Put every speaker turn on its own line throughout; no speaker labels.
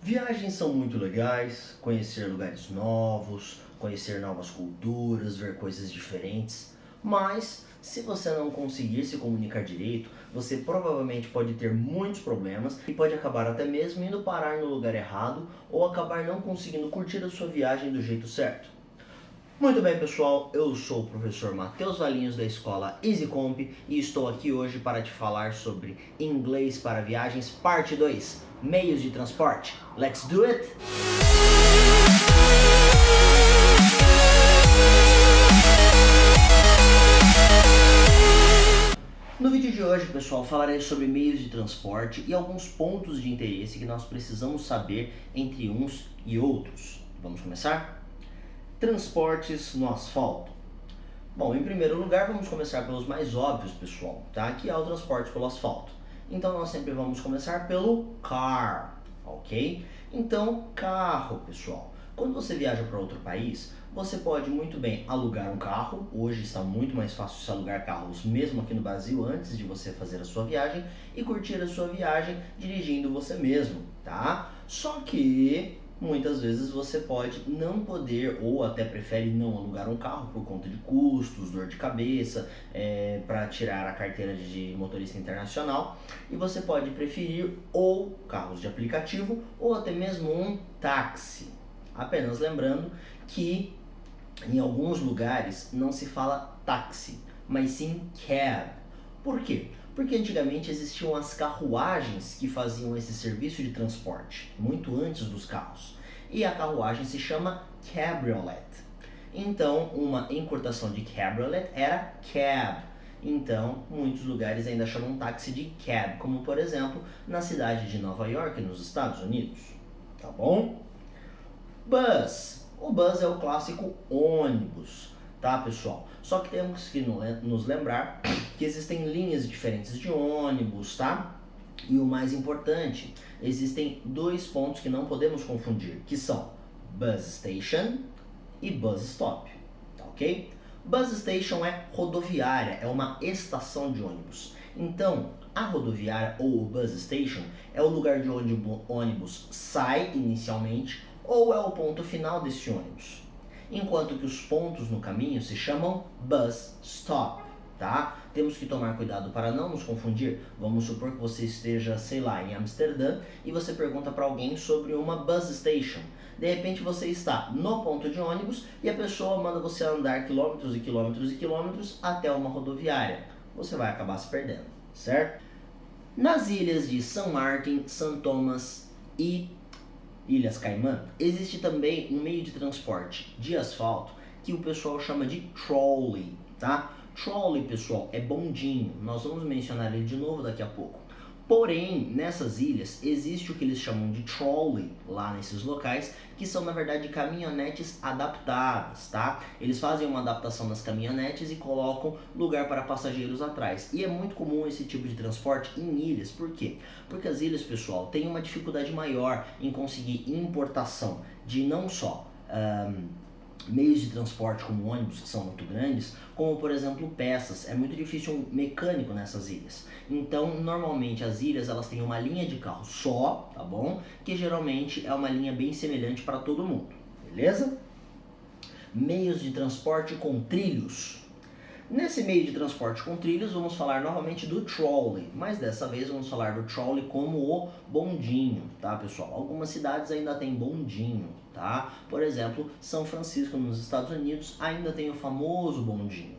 Viagens são muito legais, conhecer lugares novos, conhecer novas culturas, ver coisas diferentes, mas se você não conseguir se comunicar direito, você provavelmente pode ter muitos problemas e pode acabar até mesmo indo parar no lugar errado ou acabar não conseguindo curtir a sua viagem do jeito certo. Muito bem, pessoal, eu sou o professor Matheus Valinhos da escola EasyComp e estou aqui hoje para te falar sobre inglês para viagens, parte 2, meios de transporte. Let's do it! No vídeo de hoje, pessoal, falarei sobre meios de transporte e alguns pontos de interesse que nós precisamos saber entre uns e outros. Vamos começar? Transportes no asfalto. Bom, em primeiro lugar, vamos começar pelos mais óbvios, pessoal, tá? Que é o transporte pelo asfalto. Então, nós sempre vamos começar pelo car, ok? Então, carro, pessoal. Quando você viaja para outro país, você pode muito bem alugar um carro. Hoje está muito mais fácil se alugar carros, mesmo aqui no Brasil, antes de você fazer a sua viagem e curtir a sua viagem dirigindo você mesmo, tá? Só que muitas vezes você pode não poder ou até prefere não alugar um carro por conta de custos, dor de cabeça, para tirar a carteira de motorista internacional, e você pode preferir ou carros de aplicativo ou até mesmo um táxi. Apenas lembrando que em alguns lugares não se fala táxi, mas sim cab. Por quê? Porque antigamente existiam as carruagens que faziam esse serviço de transporte, muito antes dos carros. E a carruagem se chama cabriolet. Então, uma encurtação de cabriolet era cab. Então, muitos lugares ainda chamam táxi de cab, como por exemplo, na cidade de Nova York, nos Estados Unidos. Tá bom? Bus. O bus é o clássico ônibus, tá, pessoal? Só que temos que nos lembrar que existem linhas diferentes de ônibus, tá? E o mais importante, existem dois pontos que não podemos confundir, que são bus station e bus stop, tá ok? Bus station é rodoviária, é uma estação de ônibus. Então, a rodoviária ou o bus station é o lugar de onde o ônibus sai inicialmente ou é o ponto final desse ônibus. Enquanto que os pontos no caminho se chamam bus stop, tá? Temos que tomar cuidado para não nos confundir. Vamos supor que você esteja, sei lá, em Amsterdã e você pergunta para alguém sobre uma bus station. De repente você está no ponto de ônibus e a pessoa manda você andar quilômetros e quilômetros e quilômetros até uma rodoviária. Você vai acabar se perdendo, certo? Nas ilhas de São Martin, São Tomás e Ilhas Caimã, existe também um meio de transporte de asfalto que o pessoal chama de trolley, tá? Trolley, pessoal, é bondinho. Nós vamos mencionar ele de novo daqui a pouco. Porém, nessas ilhas, existe o que eles chamam de trolley, lá nesses locais, que são, na verdade, caminhonetes adaptadas, tá? Eles fazem uma adaptação das caminhonetes e colocam lugar para passageiros atrás. E é muito comum esse tipo de transporte em ilhas. Por quê? Porque as ilhas, pessoal, têm uma dificuldade maior em conseguir importação de não só meios de transporte como ônibus, que são muito grandes, como por exemplo peças. É muito difícil um mecânico nessas ilhas. Então, normalmente as ilhas elas têm uma linha de carro só, tá bom? Que geralmente é uma linha bem semelhante para todo mundo, beleza? Meios de transporte com trilhos. Nesse meio de transporte com trilhos, vamos falar novamente do trolley, mas dessa vez vamos falar do trolley como o bondinho, tá, pessoal? Algumas cidades ainda têm bondinho, tá? Por exemplo, São Francisco, nos Estados Unidos, ainda tem o famoso bondinho.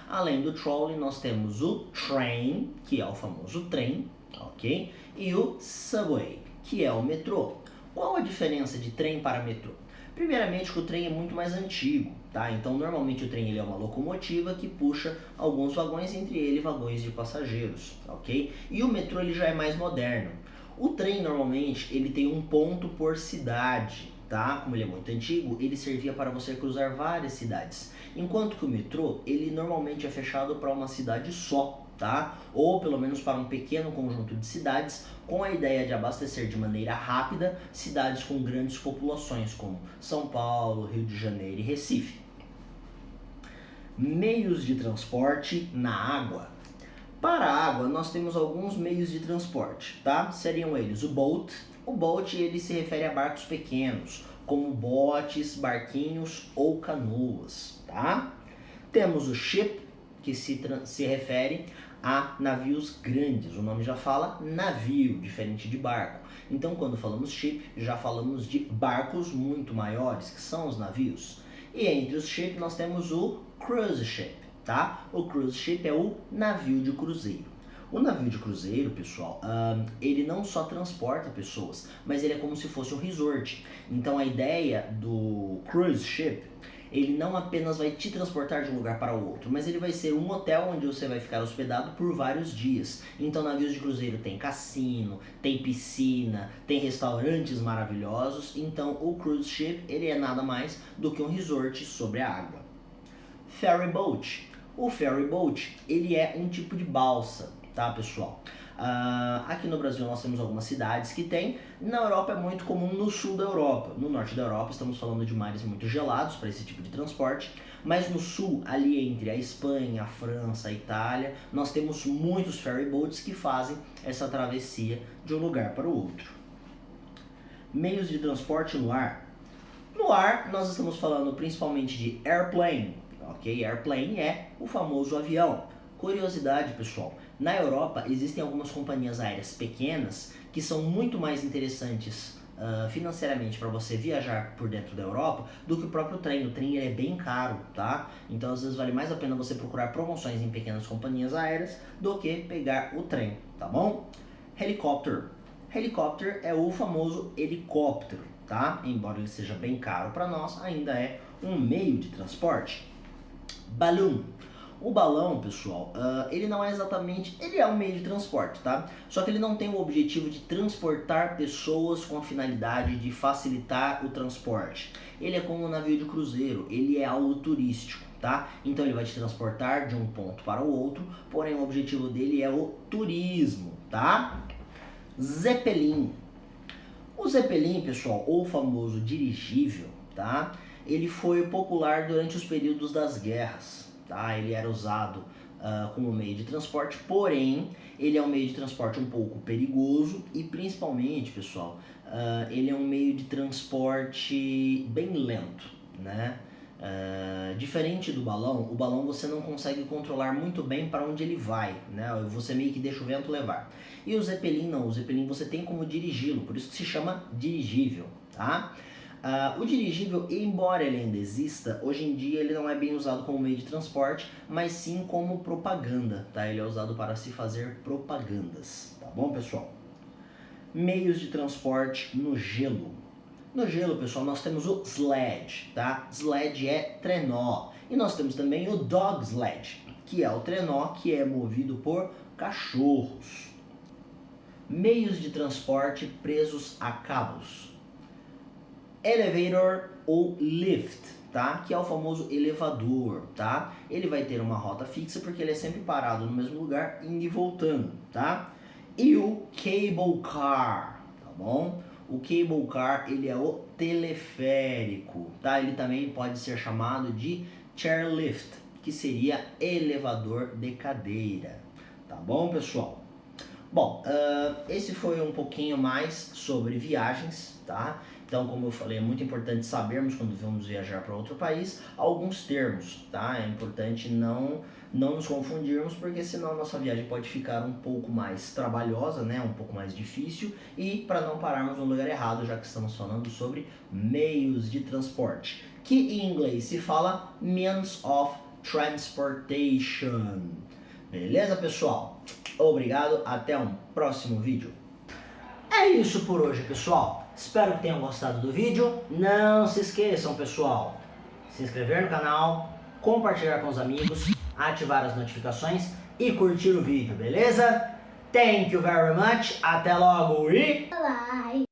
Além do trolley, nós temos o train, que é o famoso trem, ok? E o subway, que é o metrô. Qual a diferença de trem para metrô? Primeiramente, que o trem é muito mais antigo, tá? Então, normalmente o trem ele é uma locomotiva que puxa alguns vagões, entre eles vagões de passageiros, ok? E o metrô ele já é mais moderno. O trem, normalmente, ele tem um ponto por cidade, tá? Como ele é muito antigo, ele servia para você cruzar várias cidades. Enquanto que o metrô, ele normalmente é fechado para uma cidade só, tá? Ou pelo menos para um pequeno conjunto de cidades, com a ideia de abastecer de maneira rápida cidades com grandes populações, como São Paulo, Rio de Janeiro e Recife. Meios de transporte na água. Para a água, nós temos alguns meios de transporte, tá? Seriam eles o boat, O boat ele se refere a barcos pequenos, como botes, barquinhos ou canoas, tá? Temos o ship, que se refere a navios grandes. O nome já fala navio, diferente de barco. Então, quando falamos ship, já falamos de barcos muito maiores, que são os navios. E entre os ship nós temos o cruise ship, tá? O cruise ship é o navio de cruzeiro. O navio de cruzeiro, pessoal, ele não só transporta pessoas, mas ele é como se fosse um resort. Então a ideia do cruise ship, ele não apenas vai te transportar de um lugar para o outro, mas ele vai ser um hotel onde você vai ficar hospedado por vários dias. Então navios de cruzeiro tem cassino, tem piscina, tem restaurantes maravilhosos. Então o cruise ship, ele é nada mais do que um resort sobre a água. Ferry boat. O ferry boat, ele é um tipo de balsa, tá, pessoal? Aqui no Brasil nós temos algumas cidades que tem. Na Europa é muito comum no sul da Europa. No norte da Europa estamos falando de mares muito gelados para esse tipo de transporte. Mas no sul, ali entre a Espanha, a França, a Itália, nós temos muitos ferry boats que fazem essa travessia de um lugar para o outro. Meios de transporte no ar. No ar nós estamos falando principalmente de airplane. Ok? Airplane é o famoso avião. Curiosidade, pessoal, na Europa existem algumas companhias aéreas pequenas que são muito mais interessantes financeiramente para você viajar por dentro da Europa do que o próprio trem. O trem é bem caro, tá? Então às vezes vale mais a pena você procurar promoções em pequenas companhias aéreas do que pegar o trem, tá bom? Helicóptero. Helicóptero é o famoso helicóptero, tá? Embora ele seja bem caro para nós, ainda é um meio de transporte. Balloon. O balão, pessoal, ele não é exatamente, ele é um meio de transporte, tá? Só que ele não tem o objetivo de transportar pessoas com a finalidade de facilitar o transporte. Ele é como um navio de cruzeiro, ele é algo turístico, tá? Então ele vai te transportar de um ponto para o outro, porém o objetivo dele é o turismo, tá? Zeppelin. O Zeppelin, pessoal, ou famoso dirigível, tá? Ele foi popular durante os períodos das guerras. Tá? Ele era usado como meio de transporte, porém ele é um meio de transporte um pouco perigoso e principalmente, pessoal, ele é um meio de transporte bem lento, né? Diferente do balão, o balão você não consegue controlar muito bem para onde ele vai, né? Você meio que deixa o vento levar. E o Zeppelin não, o Zeppelin você tem como dirigi-lo, por isso que se chama dirigível, tá? O dirigível, embora ele ainda exista, hoje em dia ele não é bem usado como meio de transporte, mas sim como propaganda, tá? Ele é usado para se fazer propagandas, tá bom, pessoal? Meios de transporte no gelo. No gelo, pessoal, nós temos o sled, tá? Sled é trenó. E nós temos também o dog sled, que é o trenó que é movido por cachorros. Meios de transporte presos a cabos. Elevator ou lift, tá? Que é o famoso elevador, tá? Ele vai ter uma rota fixa porque ele é sempre parado no mesmo lugar, indo e voltando, tá? E o cable car, tá bom? O cable car, ele é o teleférico, tá? Ele também pode ser chamado de chairlift, que seria elevador de cadeira, tá bom, pessoal? Bom, esse foi um pouquinho mais sobre viagens, tá? Então, como eu falei, é muito importante sabermos quando vamos viajar para outro país alguns termos, tá? É importante não nos confundirmos, porque senão a nossa viagem pode ficar um pouco mais trabalhosa, né? Um pouco mais difícil, e para não pararmos no lugar errado, já que estamos falando sobre meios de transporte, que em inglês se fala means of transportation. Beleza, pessoal? Obrigado, até um próximo vídeo. É isso por hoje, pessoal. Espero que tenham gostado do vídeo. Não se esqueçam, pessoal, se inscrever no canal, compartilhar com os amigos, ativar as notificações e curtir o vídeo, beleza? Thank you very much. Até logo e...
Bye.